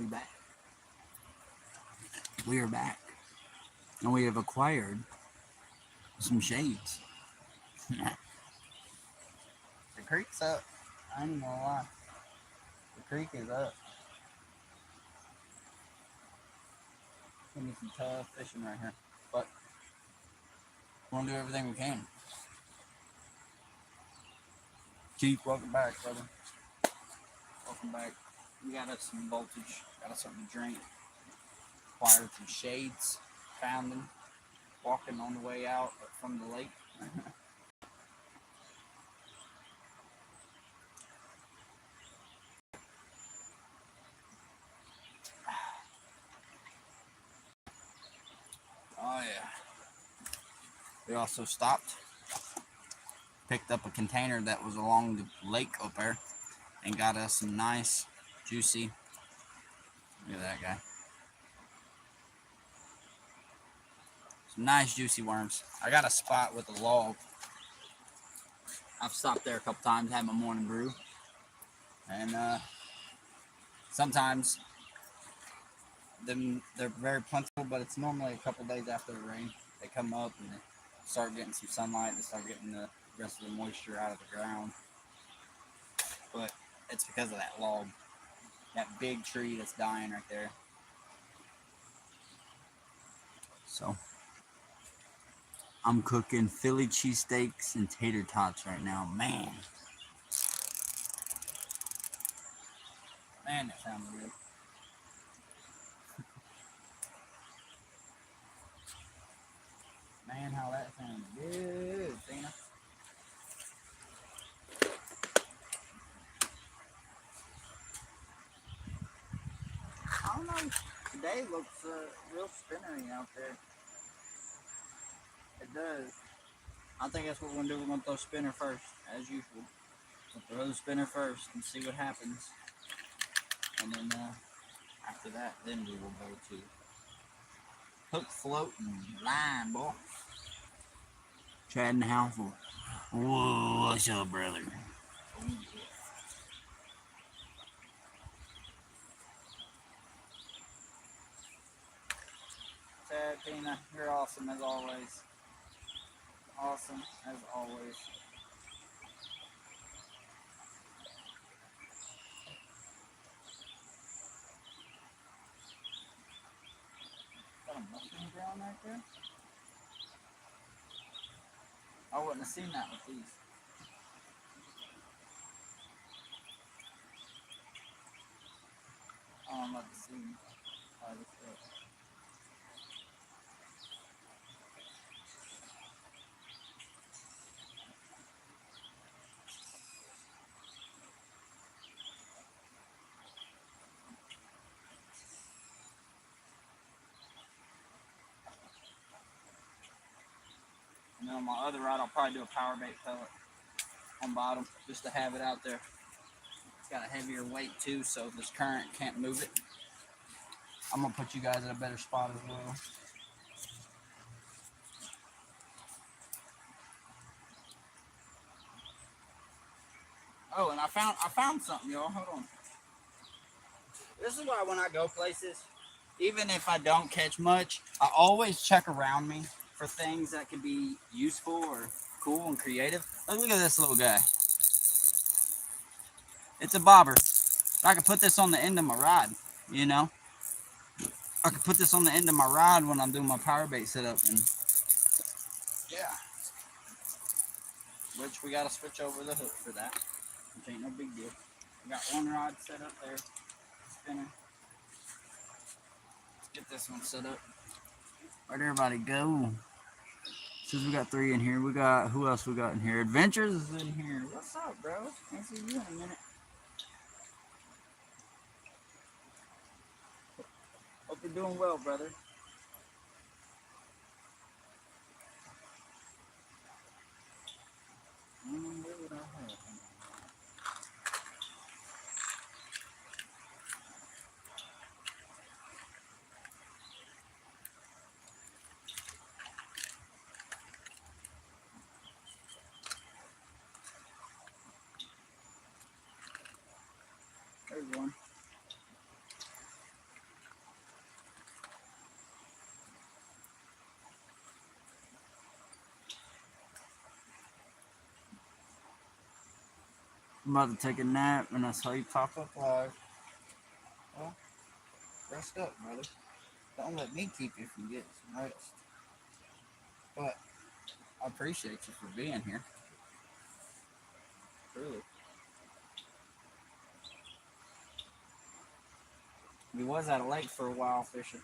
We back. We are back. And we have acquired some shades. The creek's up. I ain't gonna lie. The creek is up. We need some tough fishing right here. But we want to do everything we can. Keith, welcome back, brother. Welcome back. We got us some voltage. Got us something to drink. Acquired some shades. Found them. Walking on the way out from the lake. Oh yeah. We also stopped, picked up a container that was along the lake up there, and got us some nice, juicy. Look at that guy. Some nice juicy worms. I got a spot with a log. I've stopped there a couple times, had my morning brew, and sometimes they're very plentiful, but it's normally a couple days after the rain. They come up and they start getting some sunlight. They start getting the rest of the moisture out of the ground. But it's because of that log, that big tree that's dying right there. So I'm cooking Philly cheesesteaks and tater tots right now. Man, that sounds good. Man, how that sounds good, Tina. I don't know. Today looks real spinnery out there. It does. I think that's what we're gonna do. We're gonna throw spinner first, as usual. We'll throw the spinner first and see what happens. And then after that, then we will go to hook, float, and line, boy. Chad and Halford. Whoa, what's up, brother? Oh, yeah. Chad, Tina, you're awesome as always. Awesome as always. Got a mushroom ground right there? I wouldn't have seen that with these. Oh, I'm about to see. And then on my other rod, I'll probably do a power bait pellet on bottom just to have it out there. It's got a heavier weight too, so this current can't move it. I'm gonna put you guys in a better spot as well. Oh, and I found something, y'all. Hold on. This is why when I go places, even if I don't catch much, I always check around me for things that could be useful or cool and creative. Look at this little guy. It's a bobber. I can put this on the end of my rod, you know. I can put this on the end of my rod when I'm doing my power bait setup, and yeah. Which we gotta switch over the hook for that, which ain't no big deal. We got one rod set up there, spinner. Let's get this one set up. Where'd everybody go? Since we got 3 in here, we got, who else we got in here? Adventures is in here. What's up, bro? Can't see you in a minute. Hope you're doing well, brother. Where would I have? There's one. I'm about to take a nap, and I saw you pop up live. Well, rest up, brother. Don't let me keep you from getting some rest. But I appreciate you for being here. Really. We was at a lake for a while fishing.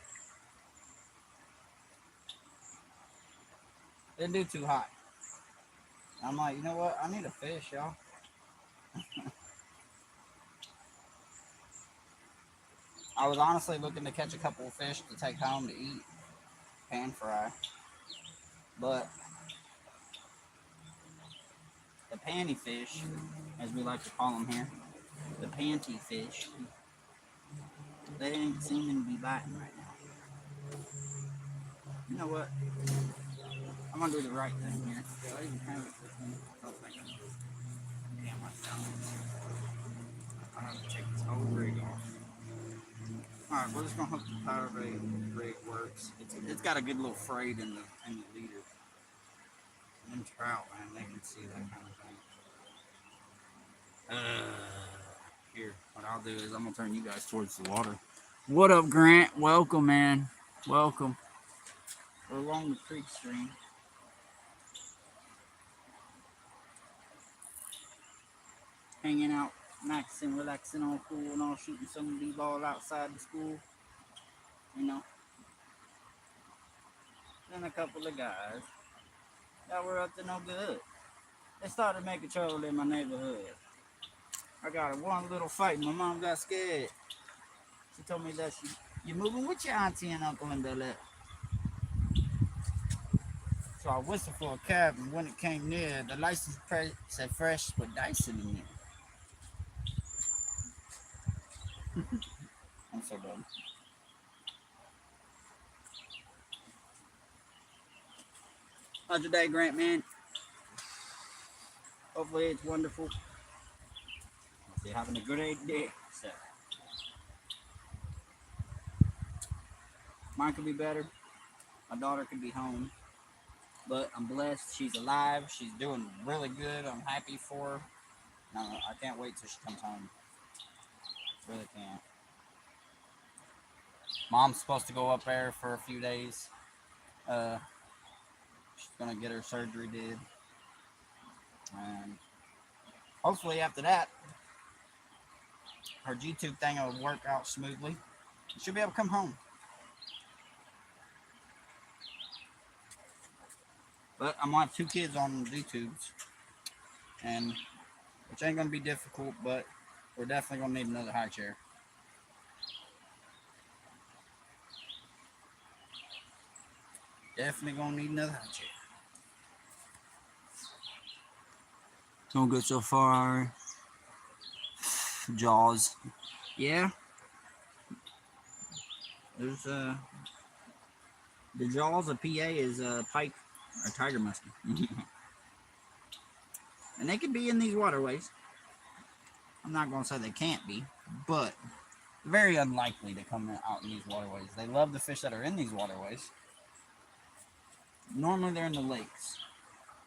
Didn't do too hot. I'm like, you know what? I need a fish, y'all. I was honestly looking to catch a couple of fish to take home to eat, pan fry. But the panty fish, as we like to call them here, the panty fish, they ain't seeming to be biting right now. You know what? I'm gonna do the right thing here. Do I even have it with me? Oh, thank you. Damn, I have to take this whole rig off. Alright, we're just gonna hope the power rig works. It's got a good little freight in the leader. And them trout, man, they can see that kind of thing. Here, what I'll do is I'm gonna turn you guys towards the water. What up, Grant? Welcome, man. Welcome. We're along the creek stream. Hanging out, maxing, relaxing on pool and all, shooting some b-ball outside the school. You know. Then a couple of guys that were up to no good. They started making trouble in my neighborhood. I got one little fight. My mom got scared. She told me that you're moving with your auntie and uncle and that. So I whistled for a cab, and when it came near, the license plate said fresh with Dyson in it. I'm so dumb. How's your day, Grant, man? Hopefully it's wonderful. You're having a great day. So, mine could be better. My daughter could be home. But I'm blessed. She's alive. She's doing really good. I'm happy for her. No, I can't wait till she comes home. Really can't. Mom's supposed to go up there for a few days. She's gonna get her surgery did, and hopefully after that, her G-tube thing will work out smoothly. She'll be able to come home. But I'm gonna have 2 kids on G-tubes, and which ain't gonna be difficult, but we're definitely gonna need another high chair. Definitely gonna need another high chair. Don't go so far. Jaws. Yeah. There's the jaws of PA is pike or tiger muskie. And they can be in these waterways. I'm not going to say they can't be, but very unlikely to come out in these waterways. They love the fish that are in these waterways. Normally they're in the lakes.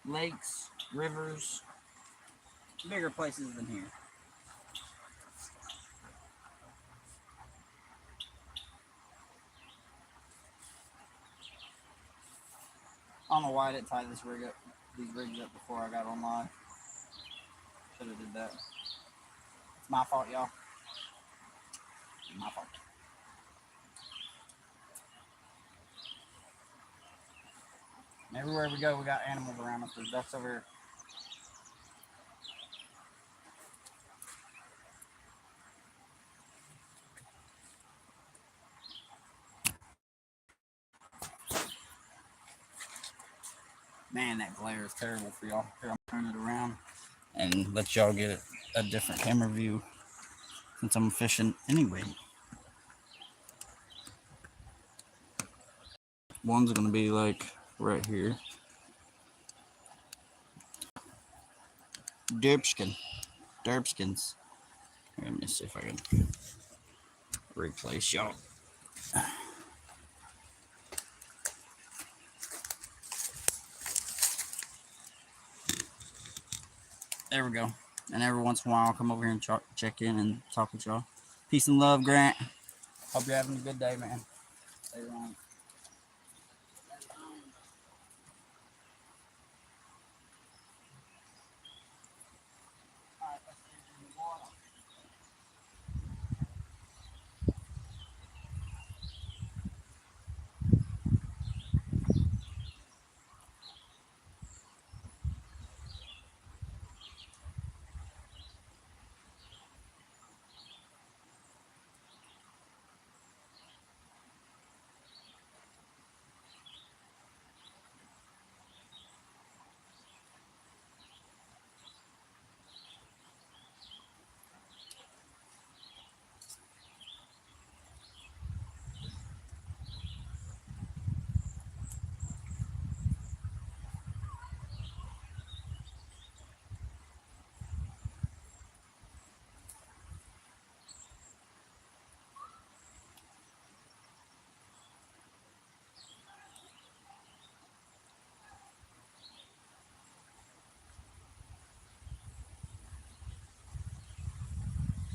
Lakes, rivers, bigger places than here. I don't know why I didn't tie these rigs up before I got on live. Should have did that. It's my fault, y'all. My fault. Everywhere we go, we got animals around us. There's ducks over here. Man, that glare is terrible for y'all. Here, I'm turning it around and let y'all get a different camera view since I'm fishing anyway. One's gonna be like right here. Derpskins. Let me see if I can replace y'all. There we go. And every once in a while, I'll come over here and check in and talk with y'all. Peace and love, Grant. Hope you're having a good day, man. Later on.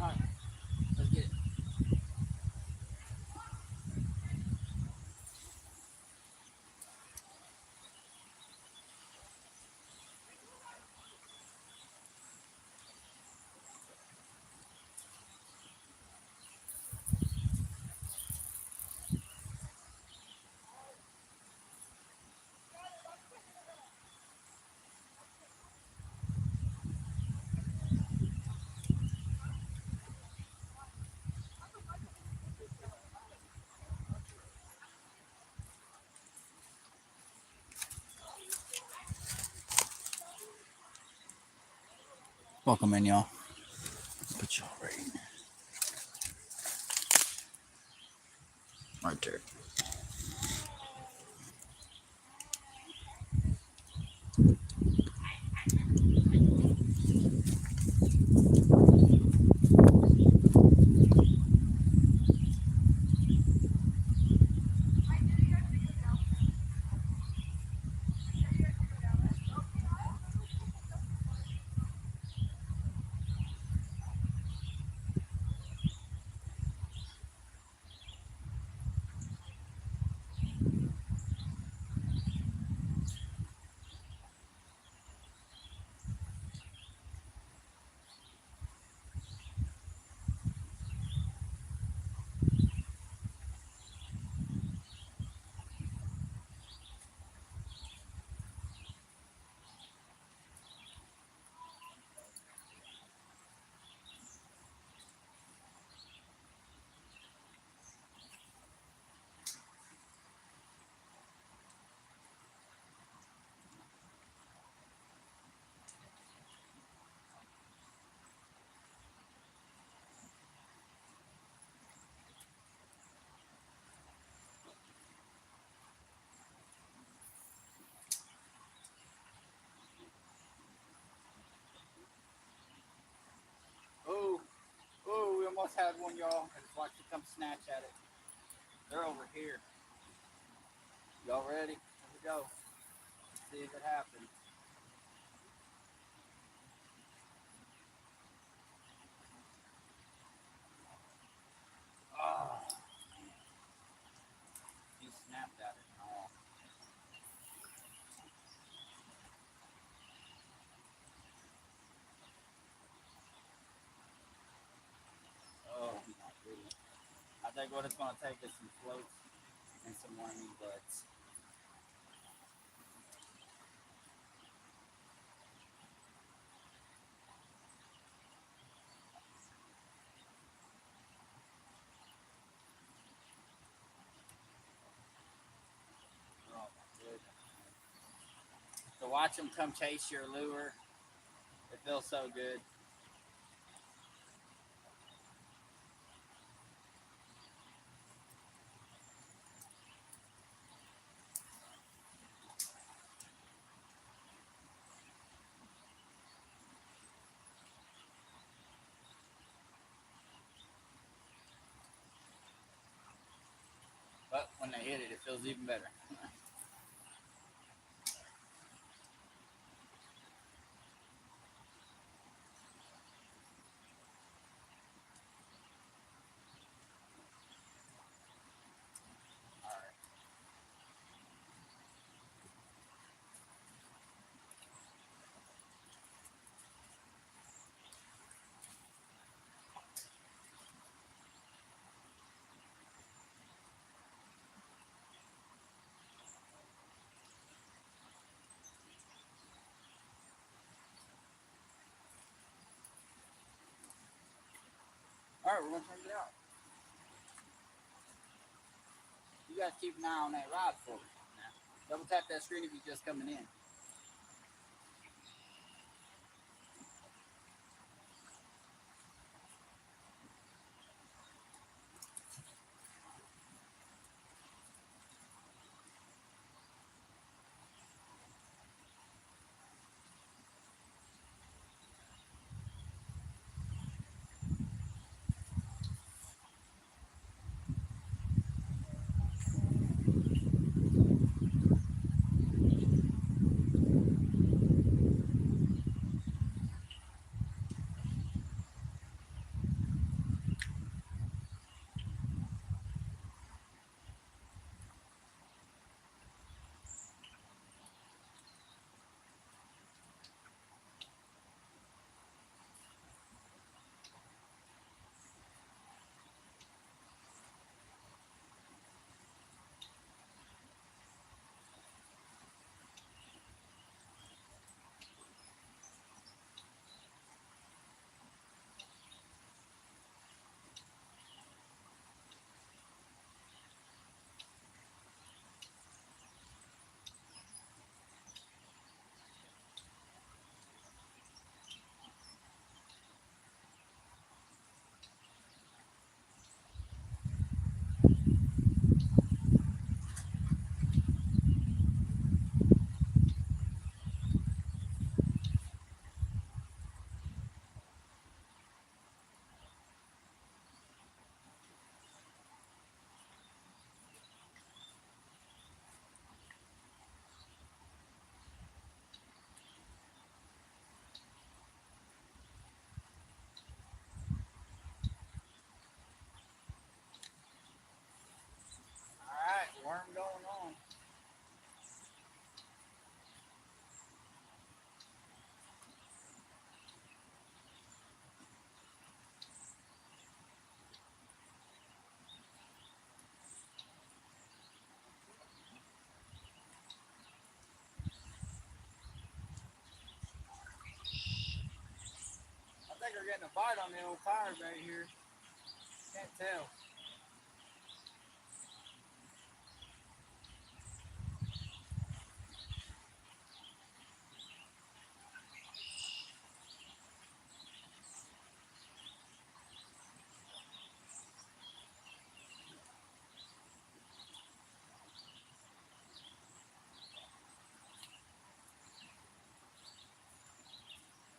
All right, let's get it. Welcome in, y'all. Put y'all right there. Oh, oh, we almost had one, y'all. I just watched it come snatch at it. They're over here. Y'all ready? Here we go. Let's see if it happens. Oh, he snapped at it. Oh, oh my goodness. I think what it's going to take is some floats and some warming butts. Oh my goodness. To watch them come chase your lure, it feels so good. But when they hit it, it feels even better. Alright, we're gonna turn it out. You guys keep an eye on that rod for me. Now, double tap that screen if you're just coming in. Alright, worm going on. I think we're getting a bite on the old fires right here. Can't tell.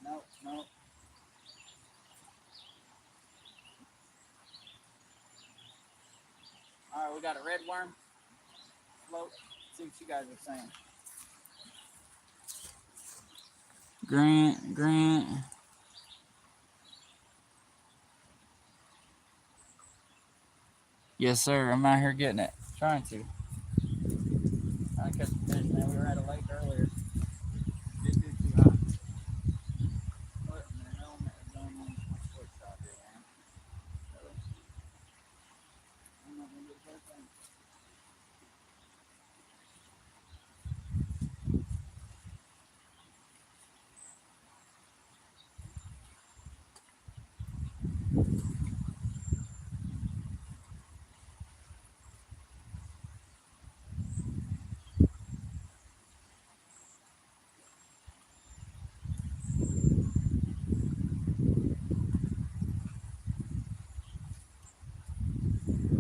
Nope, nope. Alright, we got a red worm float. Let's see what you guys are saying. Grant. Yes, sir. I'm out here getting it. Trying to catch a fish, man. We were at a lake earlier. Didn't do too hot. But, man, I'm on my sport shot here, man. So, I'm not going to do the first thing.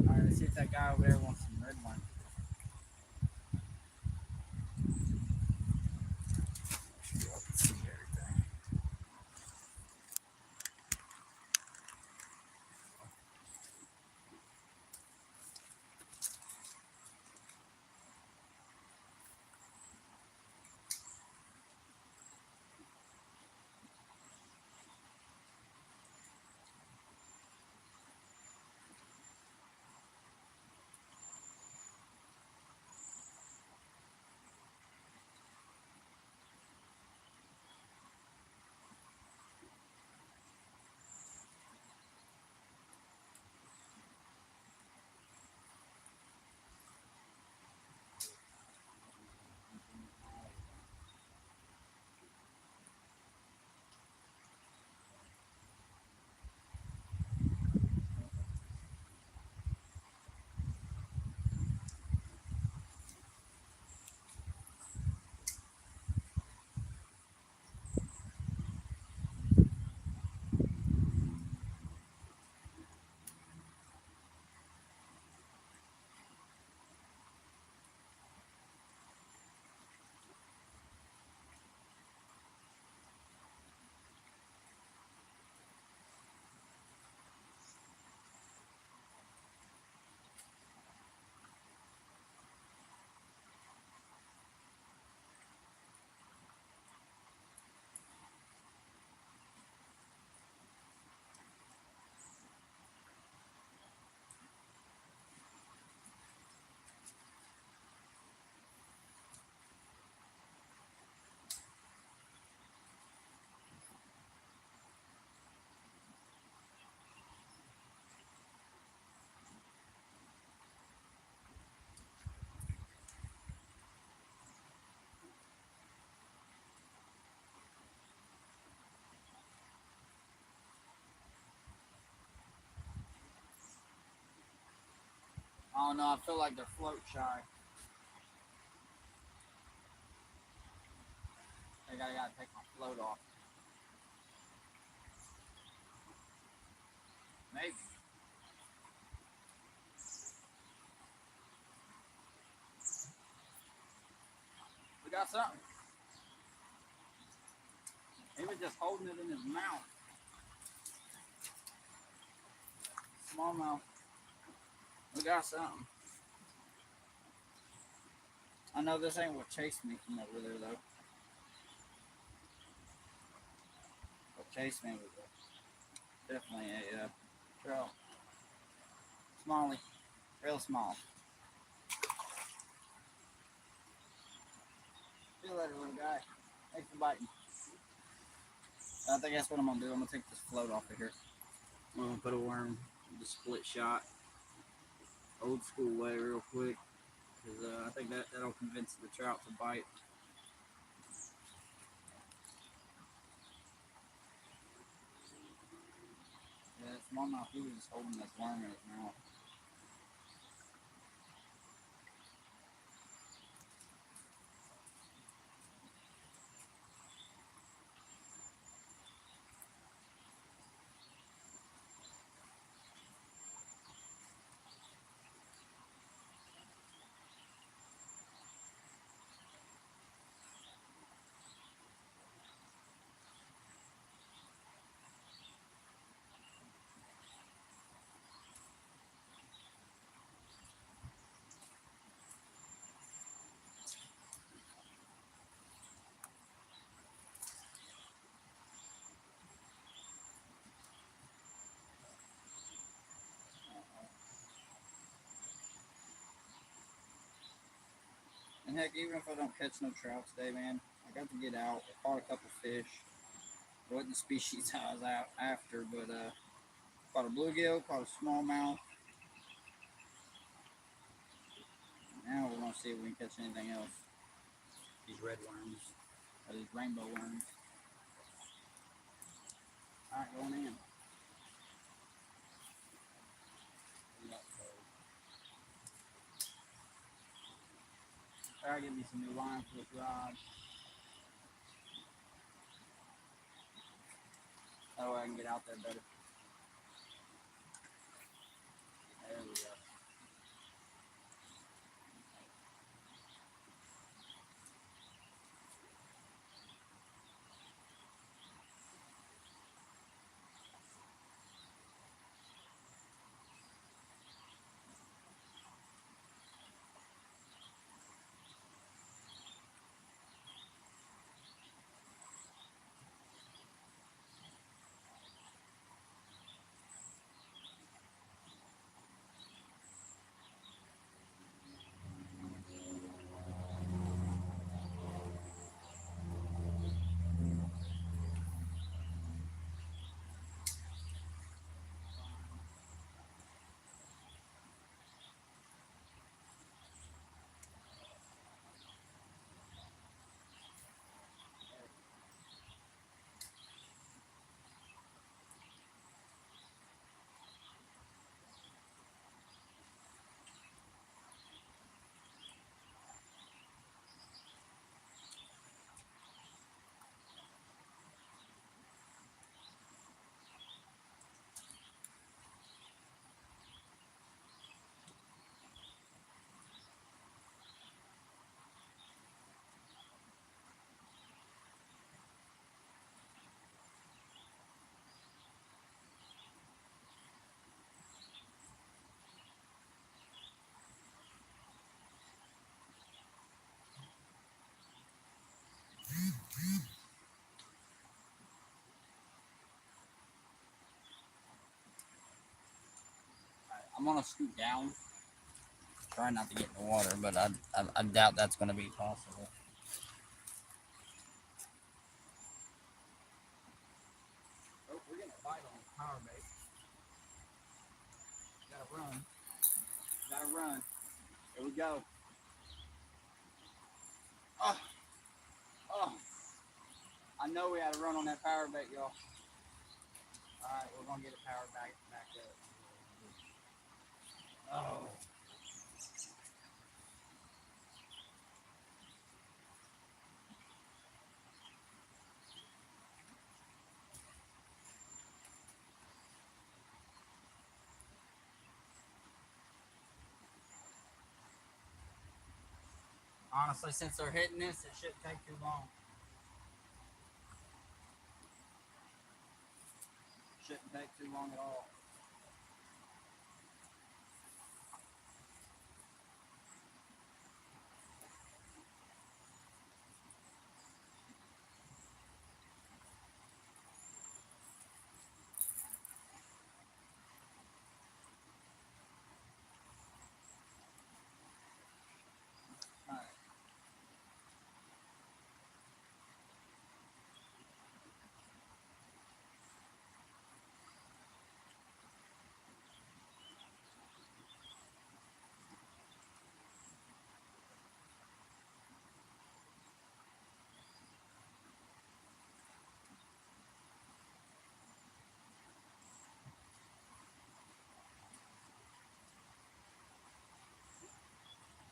Alright, let's see if that guy over there wants some red wine. Oh no, I feel like they're float shy. I gotta take my float off. Maybe. We got something. He was just holding it in his mouth. Smallmouth. We got something. I know this ain't what chased me from over there though. What chased me was definitely a trout. Smallie. Real small. See you later, little guy. Thanks for biting. I think that's what I'm gonna do. I'm gonna take this float off of here. I'm gonna put a worm, the split shot, old school way, real quick, because I think that'll convince the trout to bite. Yeah, smallmouth, he was just holding this worm in his mouth. And heck, even if I don't catch no trout today, man, I got to get out. I caught a couple fish. It wasn't the species I was out after, but caught a bluegill, caught a smallmouth. Now we're gonna see if we can catch anything else. These red worms, or these rainbow worms. All right, going in. Try to get me some new line for this rod. That way I can get out there better. There we go. I'm gonna scoot down. Try not to get in the water, but I doubt that's gonna be possible. Oh, we're getting a bite on the power bait. Gotta run. Gotta run. Here we go. Oh, oh. I know we had to run on that power bait, y'all. Alright, we're gonna get a power back up. Oh. Honestly, since they're hitting this, it shouldn't take too long. Shouldn't take too long at all. All right.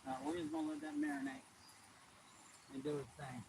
Now we're just gonna let that marinate and do its thing.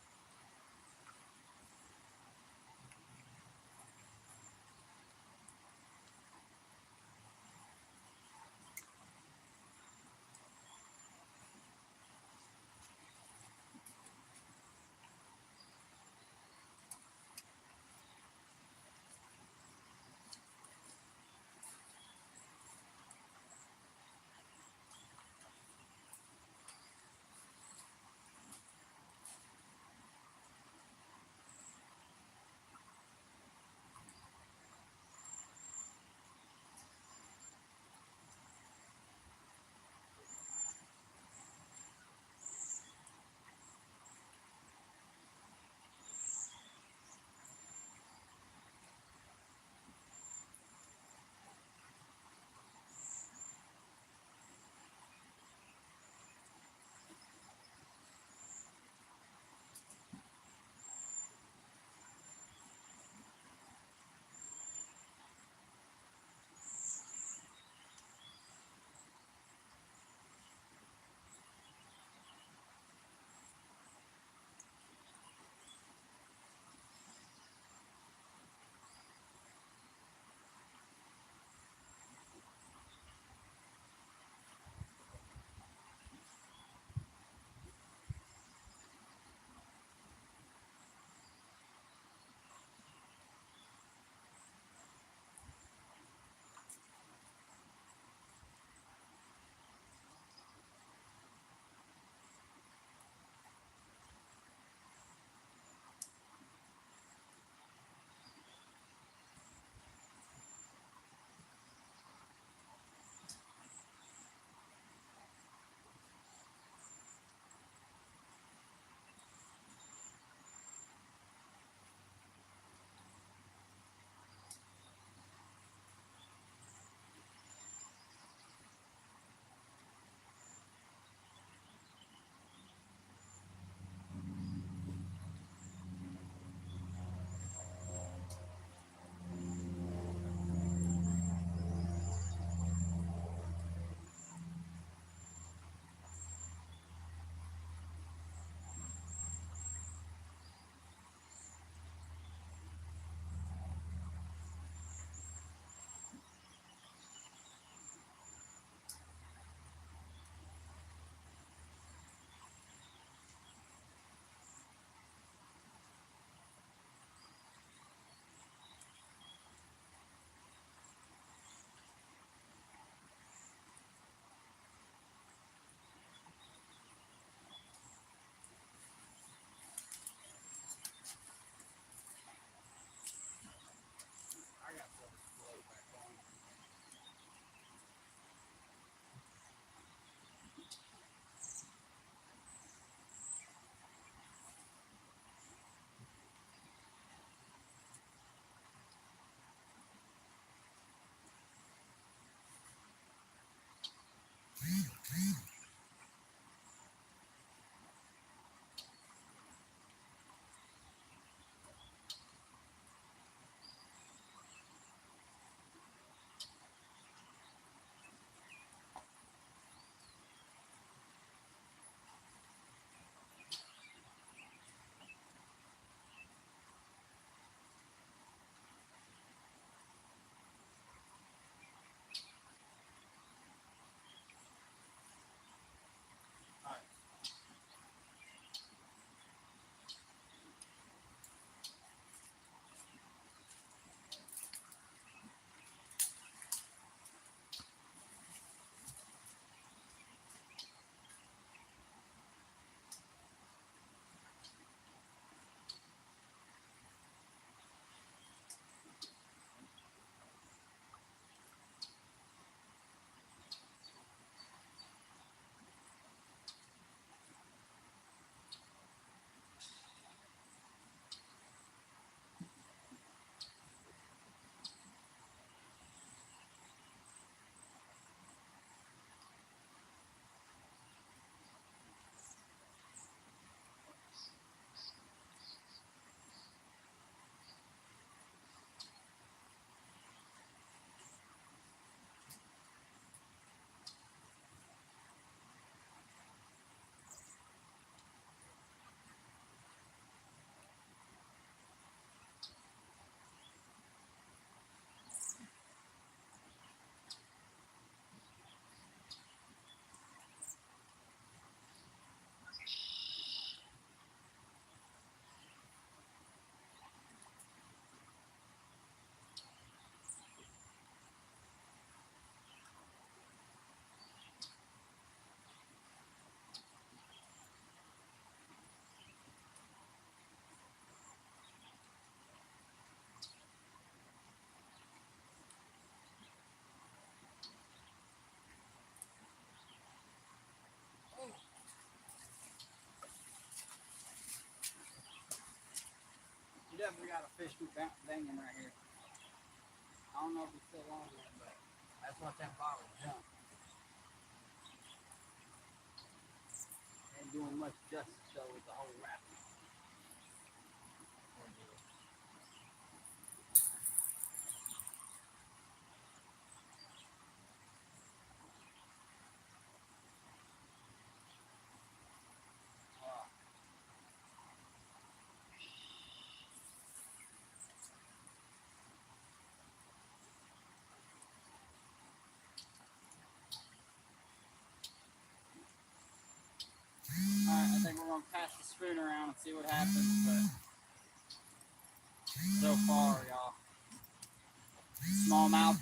definitely got a fish banging right here. I don't know if it's still on there, but that's what that bottle jumped. Ain't doing much justice though with the whole wrap. Alright, I think we're gonna pass the spoon around and see what happens, but so far, y'all, smallmouth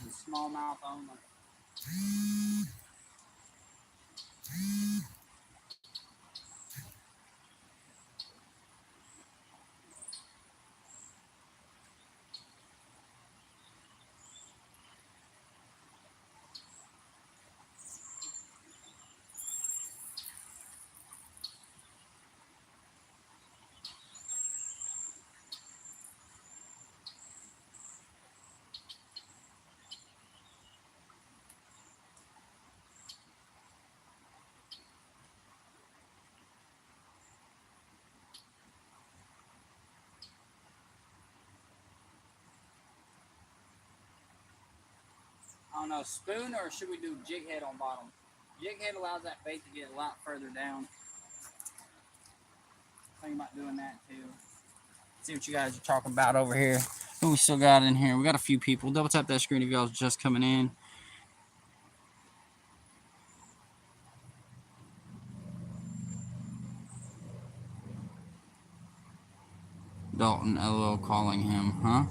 only. I don't know, spoon or should we do jig head on bottom? Jig head allows that bait to get a lot further down. Thinking about doing that too. See what you guys are talking about over here. Who we still got in here? We got a few people. Double tap that screen if y'all just coming in. Dalton, LOL, calling him, huh?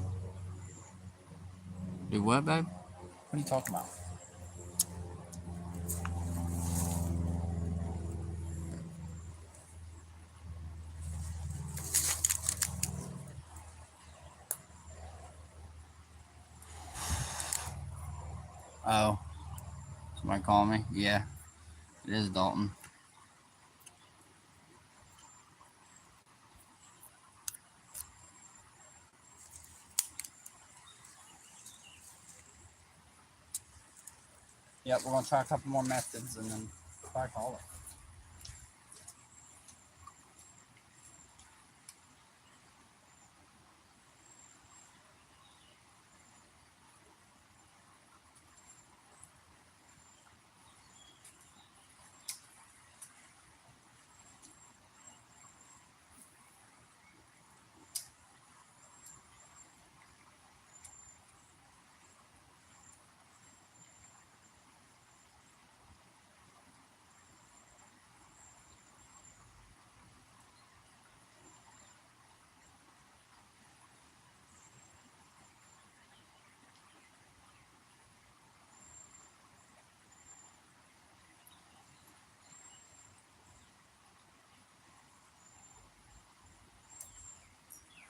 Do what, babe? What are you talking about? Oh, somebody calling me? Yeah, it is Dalton. Yep, we're gonna try a couple more methods and then try call it.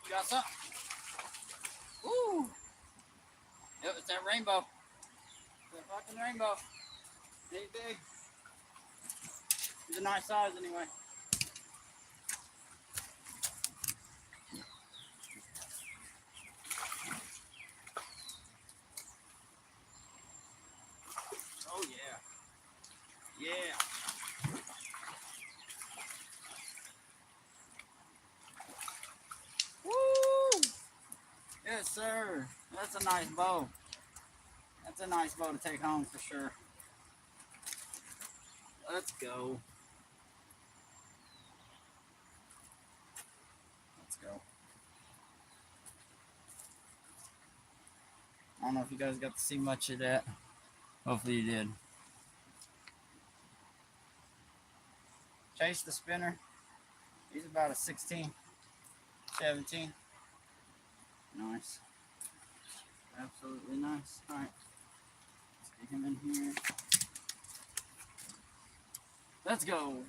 You got something? Woo! Yep, it's that rainbow. It's that fucking rainbow. Ain't big. He's a nice size anyway. Oh yeah. Yeah. Woo! Yes, sir. That's a nice bow. That's a nice bow to take home for sure. Let's go. Let's go. I don't know if you guys got to see much of that. Hopefully you did. Chase the spinner. He's about a 16, 17. Nice. Absolutely nice. All right. Let's get him in here. Let's go.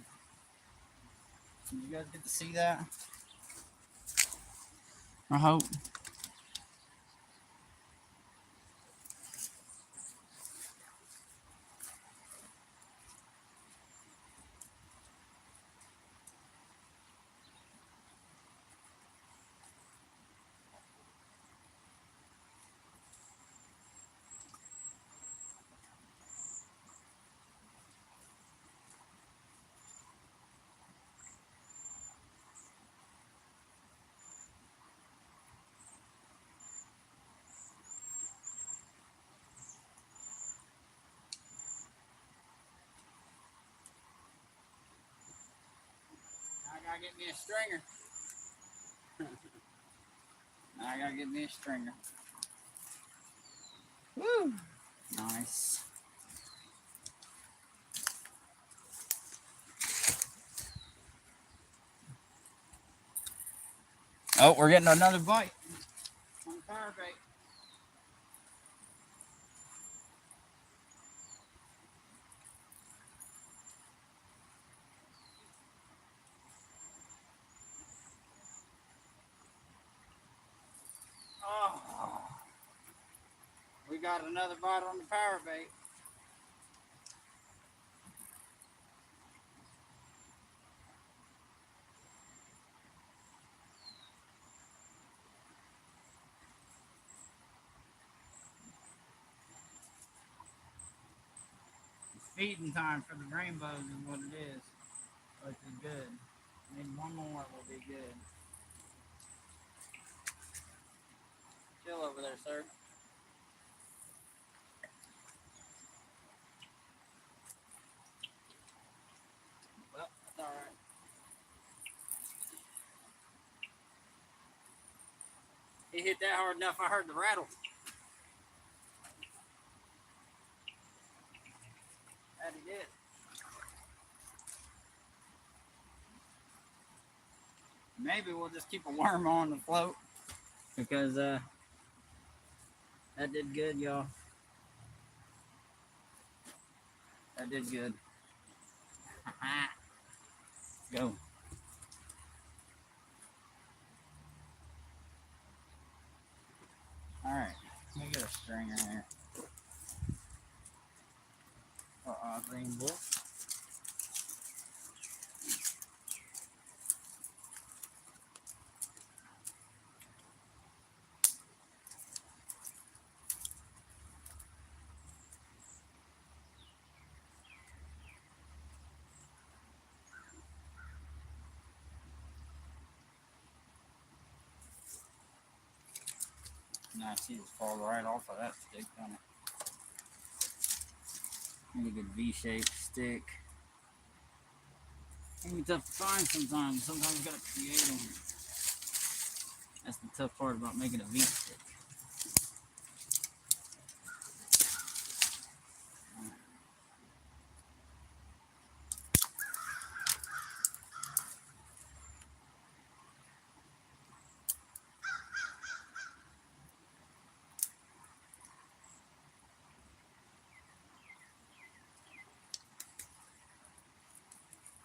Did you guys get to see that? I hope. gotta get me a stringer. Now I gotta get me a stringer. Woo! Nice. Oh, we're getting another bite on the power bait. Oh, we got another bite on the power bait. Feeding time for the rainbows is what it is, which is good. Maybe one more will be good. Chill over there, sir. Well, that's all right. He hit that hard enough, I heard the rattle. That he did. Maybe we'll just keep a worm on the float because that did good, y'all. That did good. Go. All right, let me get a stringer here. Green bull. Now I see it fall right off of that stick, don't it? Really good V-shaped stick. Can be tough to find sometimes. Sometimes you gotta create them. That's the tough part about making a V-stick.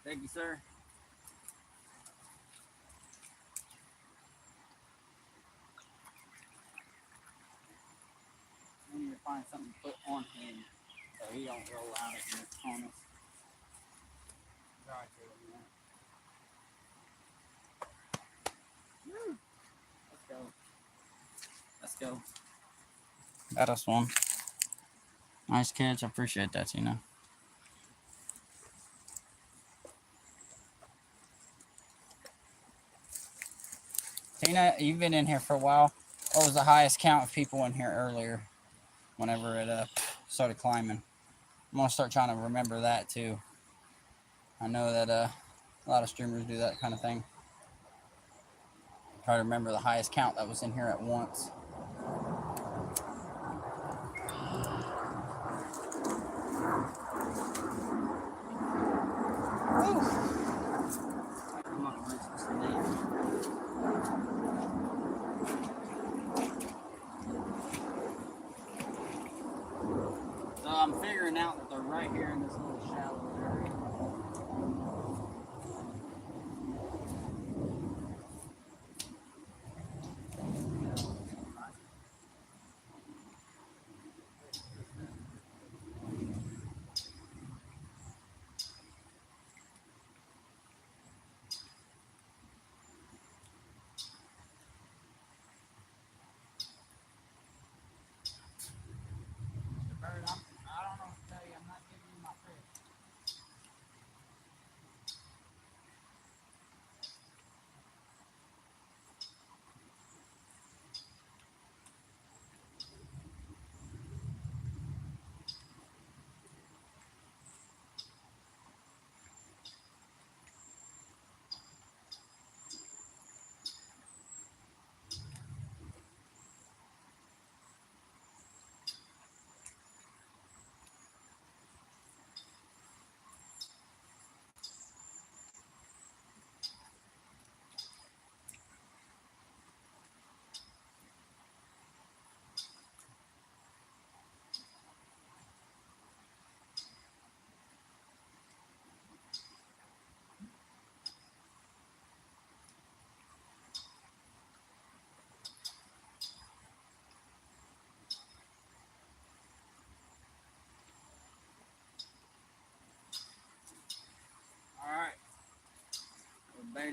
Thank you, sir. I need to find something to put on him so he don't roll out of here on us. Try to, man. Let's go. Let's go. Got us one. Nice catch. I appreciate that, Tina. Tina, you've been in here for a while. What was the highest count of people in here earlier whenever it started climbing? I'm going to start trying to remember that too. I know that a lot of streamers do that kind of thing. Try to remember the highest count that was in here at once. So I'm figuring out that they're right here in this little shallow area.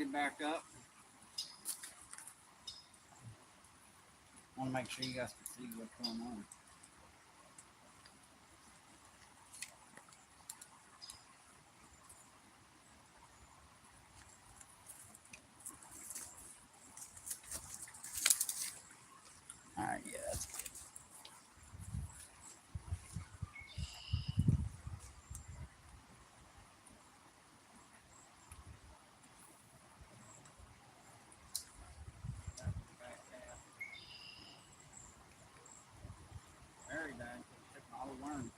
it back up. I want to make sure you guys can see what's going on. Alright, yeah, that's good. Very bad. Took all the worm.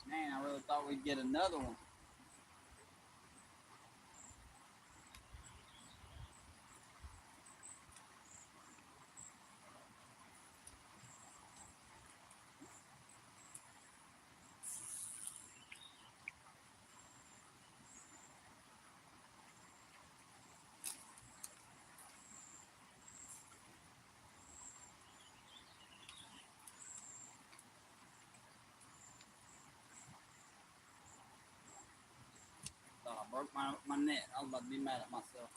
Man, I really thought we'd get another one. broke my net. I was about to be mad at myself.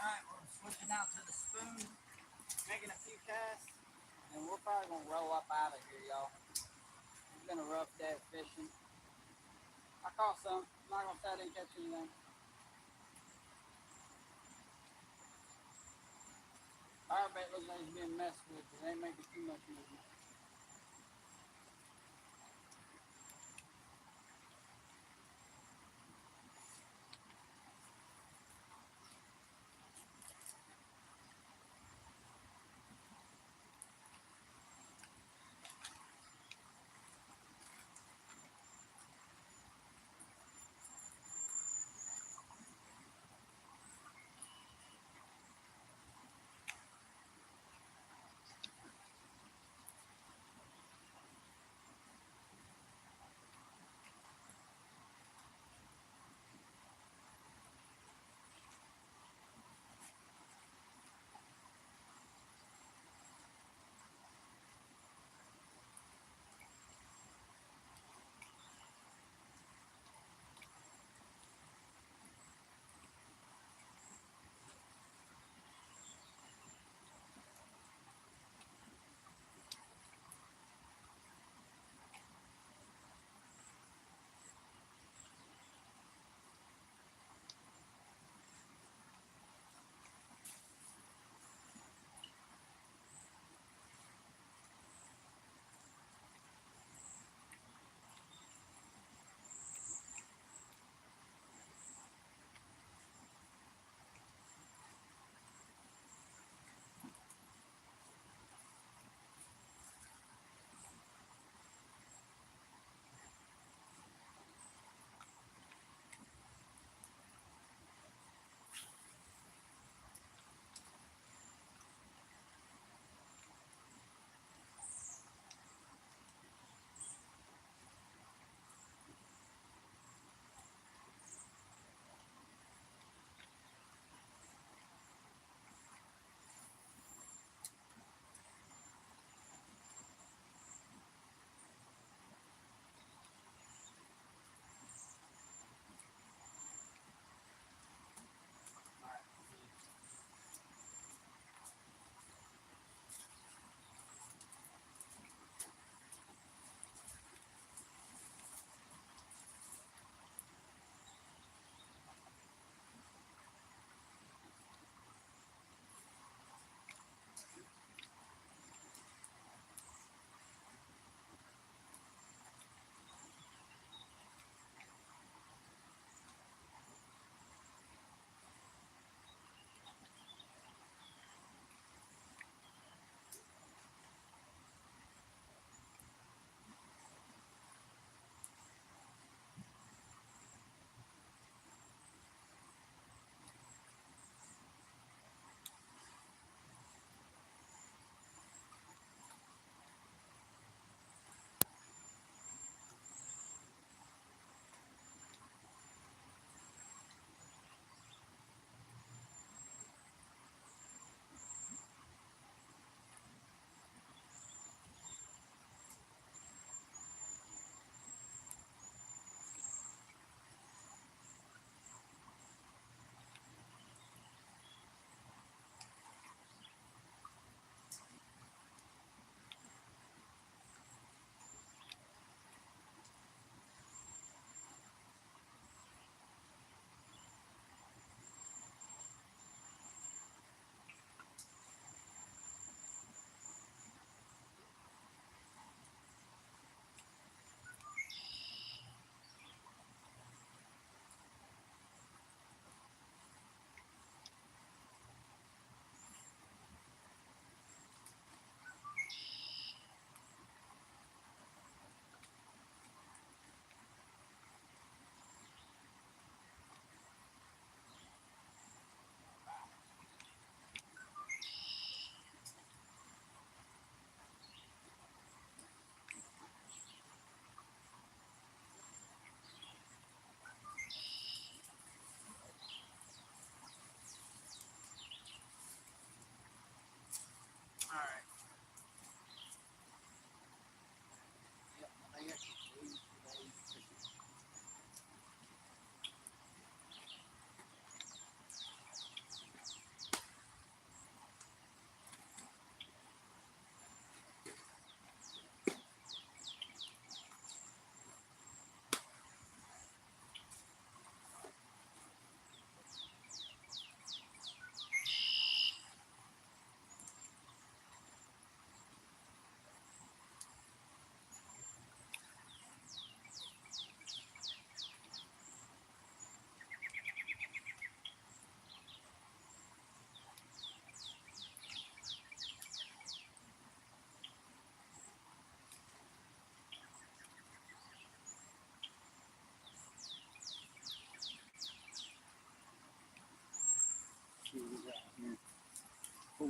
Alright, we're switching out to the spoon, making a few casts, and we're probably going to roll up out of here, y'all. It's been a rough day of fishing. I caught some. I'm not going to say I didn't catch anything. Our bait looks like it's being messed with, but they ain't making too much movement.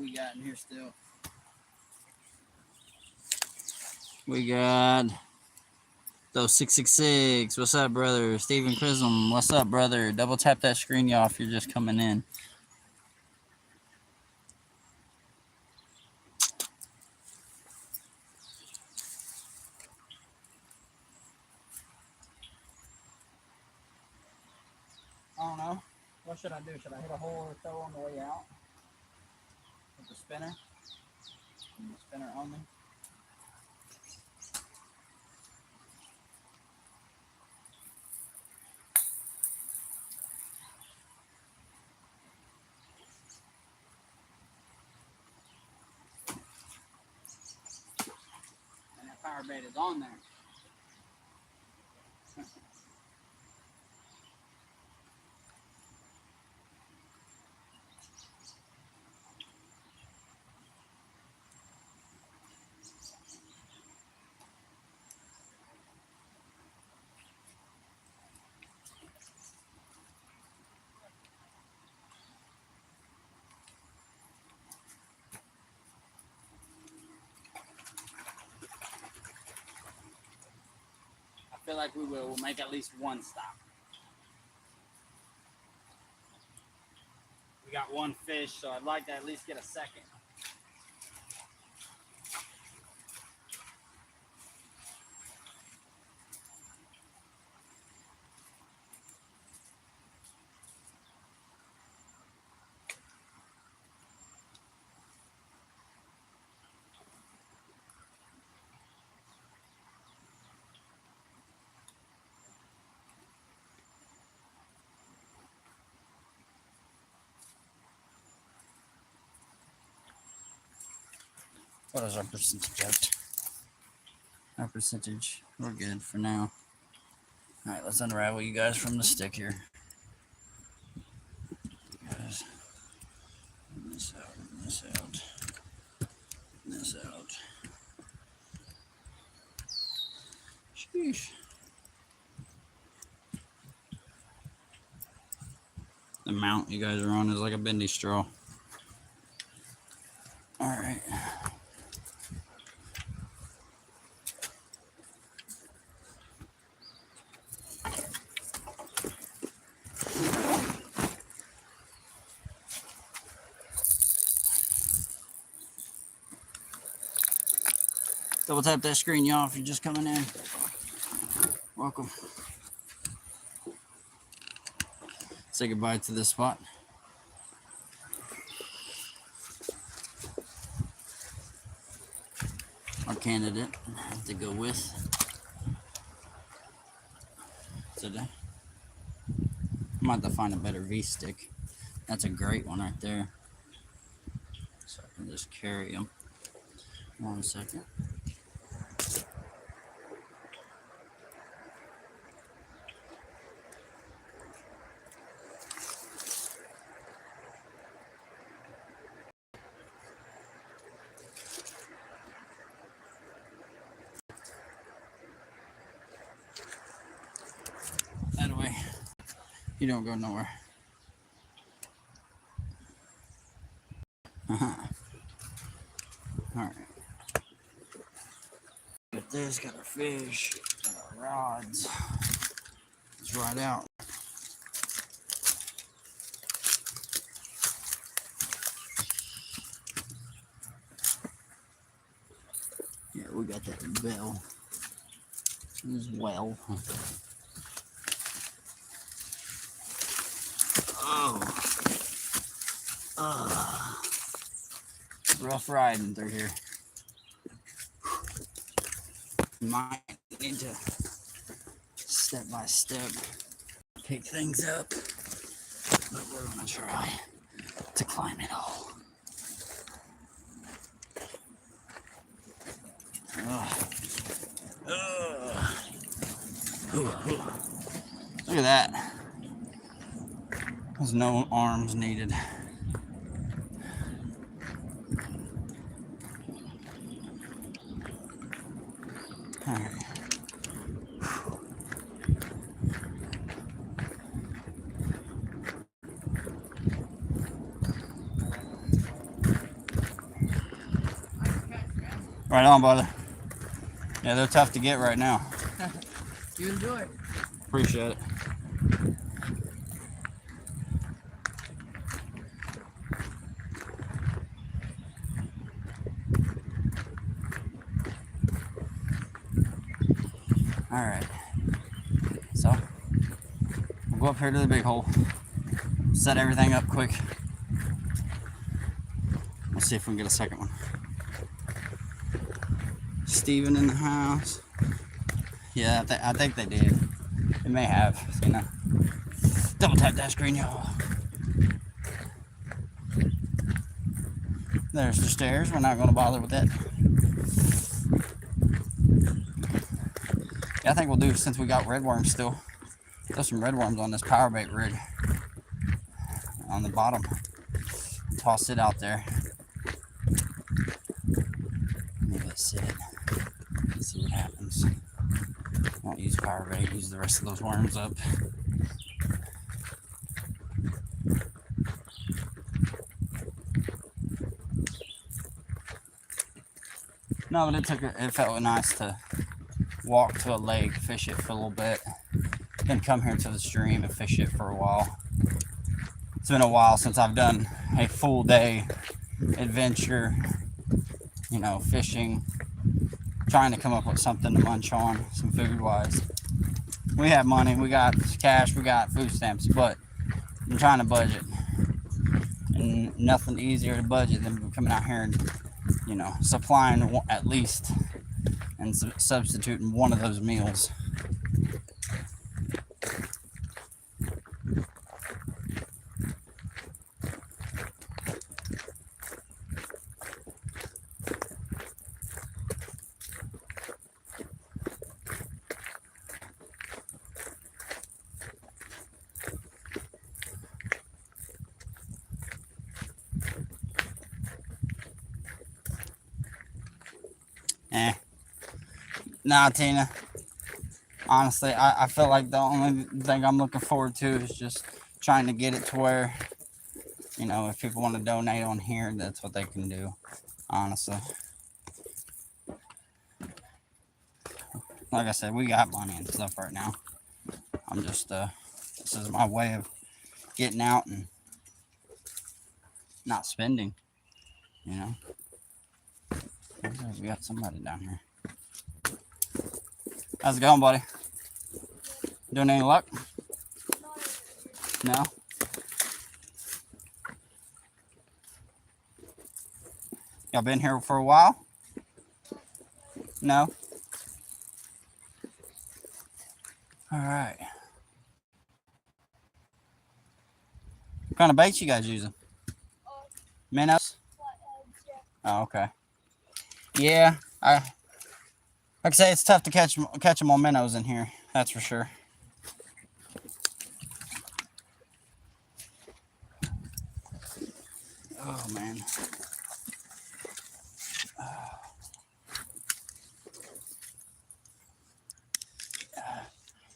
we got in here still. We got those 666. What's up, brother? Stephen Chrism. What's up, brother? Double tap that screen, y'all, if you're just coming in. I don't know. What should I do? Should I hit a hole or throw on the way out? With the spinner? And the spinner only? And that power bait is on there. I feel like we will make at least one stop. We got one fish, so I'd like to at least get a second. What is our percentage at? Our percentage, we're good for now. All right, let's unravel you guys from the stick here. Guys, this out, this out, this out. Sheesh. The mount you guys are on is like a bendy straw. All right. Double tap that screen, y'all, if you're just coming in. Welcome. Say goodbye to this spot. Our candidate to go with today. I might have to find a better V-stick. That's a great one right there. So I can just carry them. 1 second. That way, you don't go nowhere. All right. Got this, got our fish, got our rods. Let's ride out. Yeah, we got that bell as well. Rough riding through here. Might need to step by step pick things up, but we're gonna try to climb it all. Look at that. There's no arms needed. All right. Right on, brother. Yeah, they're tough to get right now. You enjoy. Appreciate it. All right. So we'll go up here to the big hole. Set everything up quick. We'll see if we can get a second one. Steven in the house. Yeah, I think they did. They may have, you know. Double tap that screen, y'all. There's the stairs. We're not going to bother with that. Yeah, I think we'll do, since we got redworms still, throw some redworms on this power bait rig on the bottom. Toss it out there. Leave it sit. See what happens. Won't use power bait, use the rest of those worms up. No, but it felt nice to walk to a lake, fish it for a little bit, then come here to the stream and fish it for a while. It's been a while since I've done a full day adventure, you know, fishing, trying to come up with something to munch on, some food wise. We have money, we got cash, we got food stamps, but I'm trying to budget. And nothing easier to budget than coming out here and, you know, supplying at least and substituting one of those meals. Nah, Tina. Honestly, I feel like the only thing I'm looking forward to is just trying to get it to where, you know, if people want to donate on here, that's what they can do. Honestly. Like I said, we got money and stuff right now. I'm just, this is my way of getting out and not spending, you know. We got somebody down here. How's it going, buddy? Doing any luck? No? Y'all been here for a while? No? All right. What kind of baits you guys using? Minnows? Oh, okay. Yeah, like I say, it's tough to catch them on minnows in here. That's for sure. Oh man.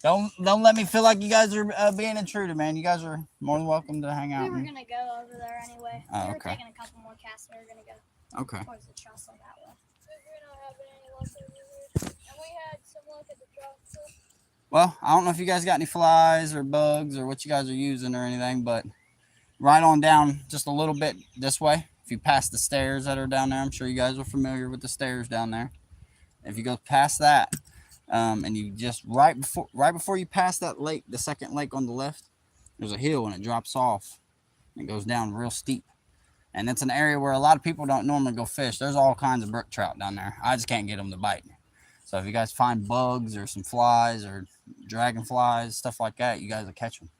Don't let me feel like you guys are being intruder, man. You guys are more than welcome to hang out. We were gonna go over there anyway. Oh, we were okay. taking a couple more casts and we were gonna go towards the trestle that way. We're not having any luck over here. And we had some luck at the trestle. Well, I don't know if you guys got any flies or bugs or what you guys are using or anything, but right on down just a little bit this way. If you pass the stairs that are down there, I'm sure you guys are familiar with the stairs down there. If you go past that, and you just right before you pass that lake, the second lake on the left, there's a hill and it drops off. It goes down real steep, and it's an area where a lot of people don't normally go fish. There's all kinds of brook trout down there. I just can't get them to bite. So if you guys find bugs or some flies or dragonflies, stuff like that, you guys will catch them.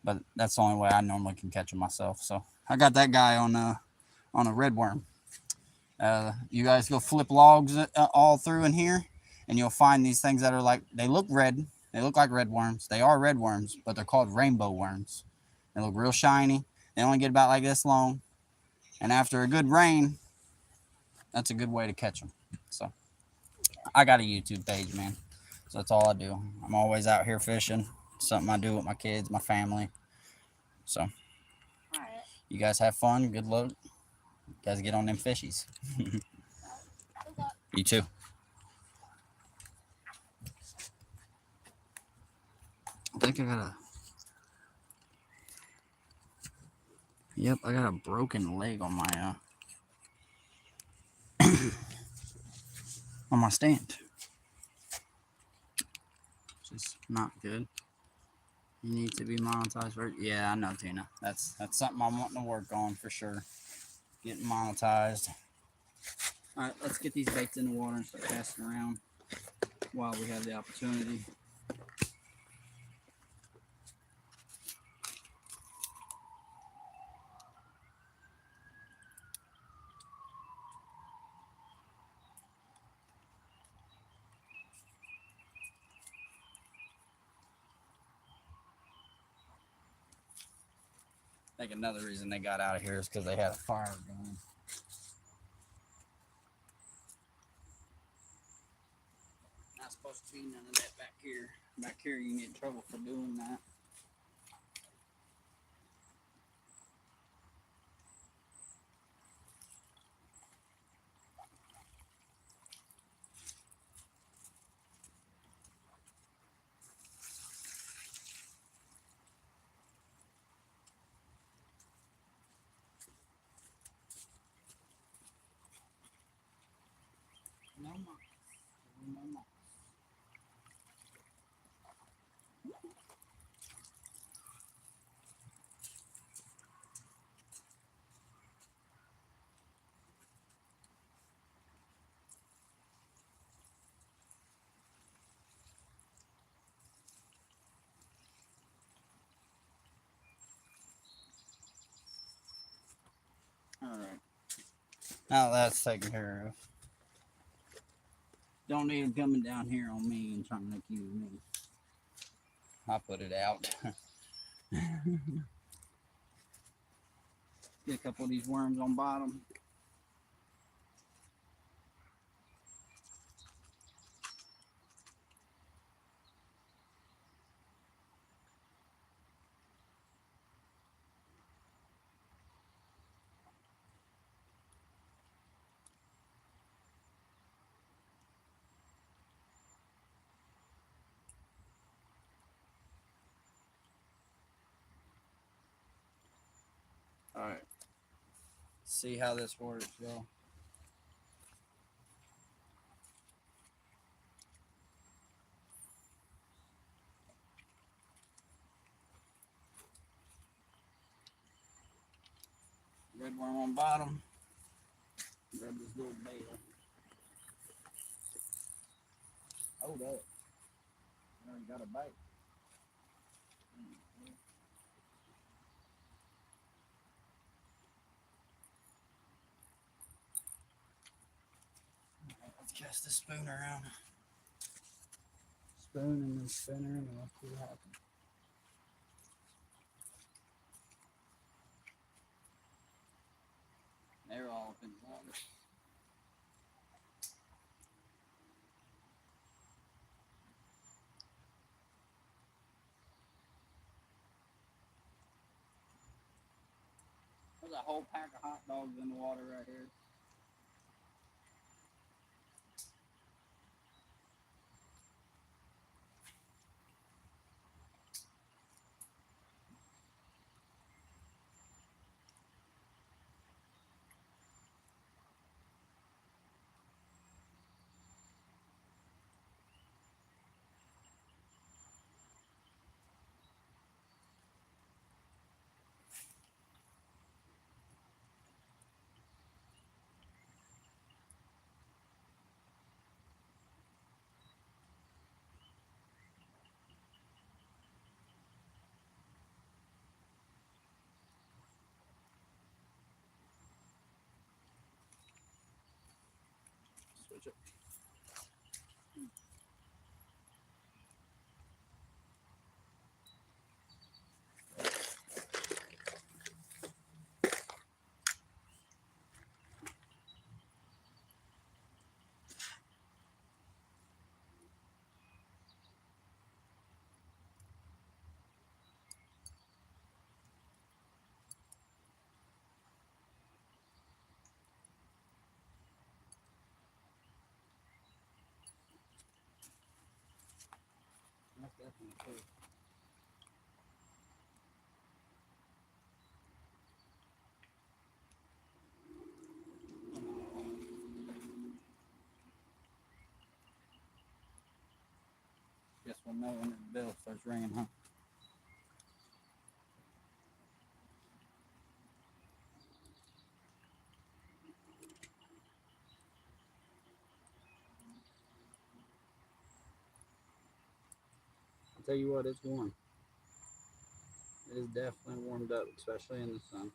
But that's the only way I normally can catch them myself. So I got that guy on a redworm. You guys go flip logs all through in here, and you'll find these things that are like, they look red. They look like red worms. They are red worms, but they're called rainbow worms. They look real shiny. They only get about like this long. And after a good rain, that's a good way to catch them. So I got a YouTube page, man. So that's all I do. I'm always out here fishing. Something I do with my kids, my family. So you guys have fun. Good luck. You guys get on them fishies. You too. I think I got a. Yep, I got a broken leg on my on my stand. Which is not good. You need to be monetized for it. Yeah, I know, Tina. That's something I'm wanting to work on for sure. Getting monetized. All right, let's get these baits in the water and start casting around while we have the opportunity. I think another reason they got out of here is because they had a fire going. Not supposed to be none of that back here. Back here, you can get in trouble for doing that. No more. No more. All right. Now that's taken care of. Don't need them coming down here on me and trying to accuse me. I'll put it out. Get a couple of these worms on bottom. All right. See how this works, y'all. Red worm on bottom. Grab this little bail. Hold up. I already got a bite. Let's cast this spoon around. Spoon and then spinner and let's see what happens. They're all up in the water. There's a whole pack of hot dogs in the water right here. Switch it. too. Guess we'll know when the bell starts ringing, huh? I'll tell you what, it's warm. It is definitely warmed up, especially in the sun.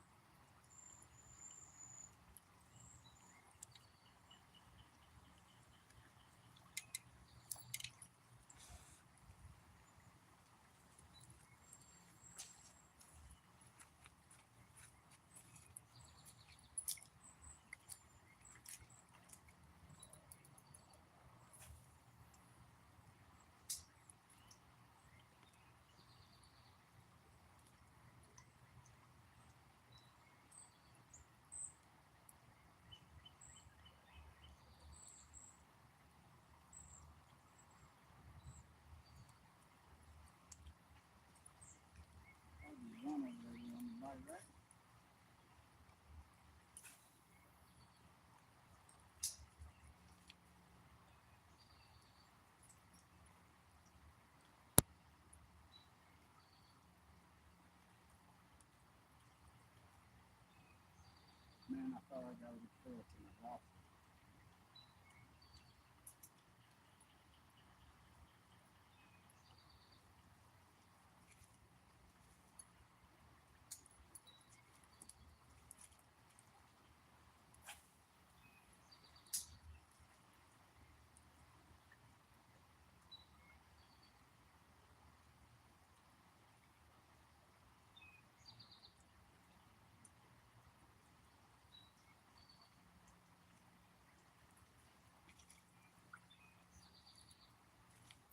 Man, I thought I got a fish in the water.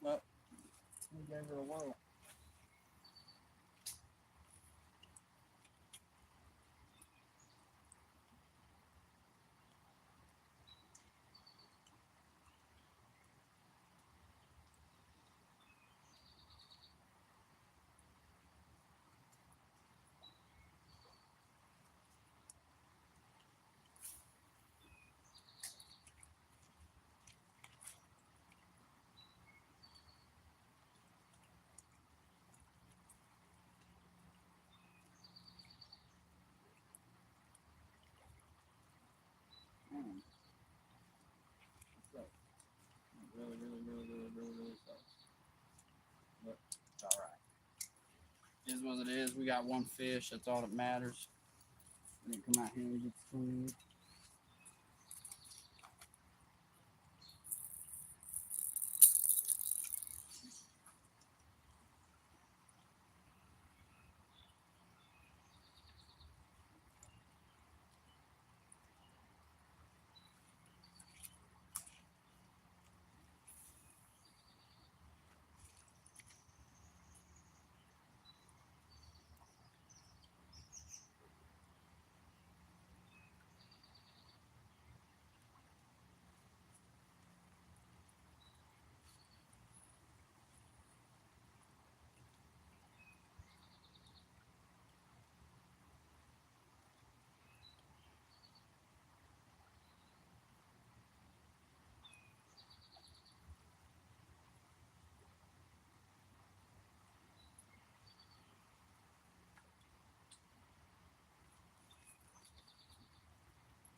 Well, we gave her a whirl. So, really sucks. But it's alright. It is what it is. We got one fish. That's all that matters. We didn't come out here and get food.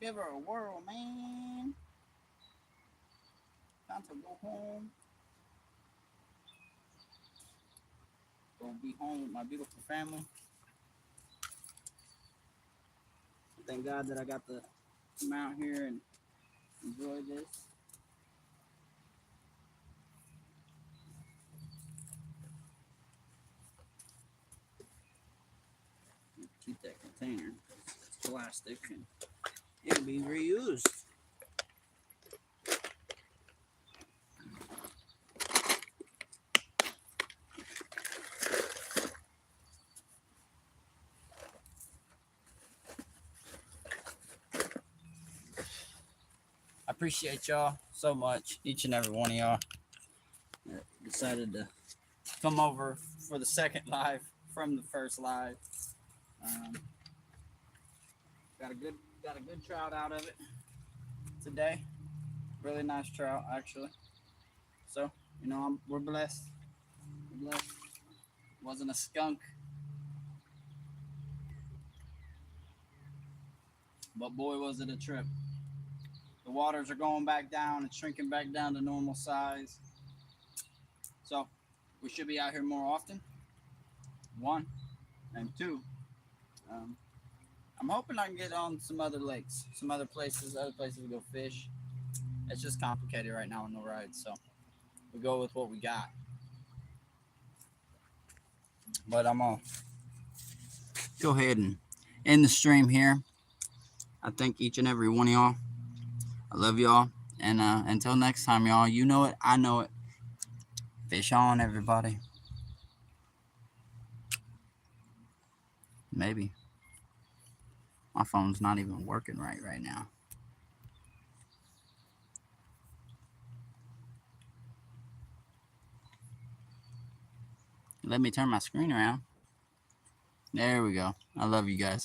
Give her a whirl, man. Time to go home. Go be home with my beautiful family. Thank God that I got to come out here and enjoy this. Keep that container. It's plastic and it'll be reused. I appreciate y'all so much, each and every one of y'all that decided to come over for the second live from the first live. Got a good trout out of it today. Really nice trout, actually. So, you know, we're blessed. We're blessed. Wasn't a skunk. But boy, was it a trip. The waters are going back down. It's shrinking back down to normal size. So, we should be out here more often. One. And two. I'm hoping I can get on some other lakes. Some other places to go fish. It's just complicated right now on the ride. So, we go with what we got. But I'm going to go ahead and end the stream here. I thank each and every one of y'all. I love y'all. And until next time, y'all, you know it. I know it. Fish on, everybody. Maybe. My phone's not even working right now. Let me turn my screen around. There we go. I love you guys.